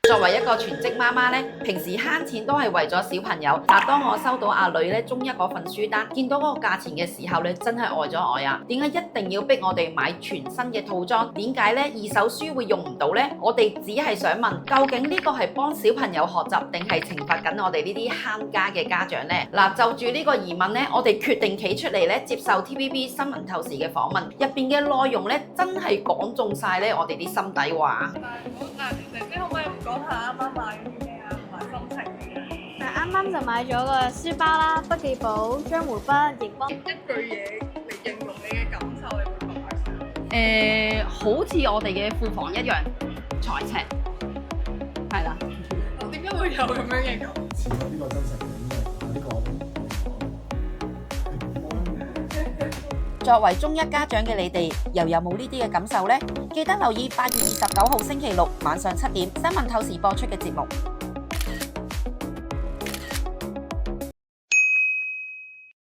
作為一個全職媽媽咧，平時慳錢都係為咗小朋友。但當我收到阿女咧中一嗰份書單，見到嗰個價錢嘅時候咧，真係呆咗呆啊！點解一定要逼我哋買全新嘅套裝？點解咧二手書會用唔到呢？我哋只係想問，究竟呢個係幫小朋友學習，定係懲罰緊我哋呢啲慳家嘅家長呢？嗱，就住呢個疑問咧，我哋決定企出嚟咧，接受 TVB 新聞透視嘅訪問，入邊嘅內容咧，真係講中晒咧我哋啲心底話。姐姐可唔可以唔講下啱啱買咗啲咩啊，同埋心情嘅？啱啱就買咗個書包啦、筆記簿、漿糊筆、熒光。一句嘢嚟形容你嘅感受，你會講下？好似我哋嘅庫房一樣，財赤，係啦。點解會有咁樣嘅感受？呢個真實嘅，呢個作為中一家長嘅你哋，又有冇呢啲嘅感受呢？記得留意8月29號星期六晚上7點新聞透視播出嘅節目。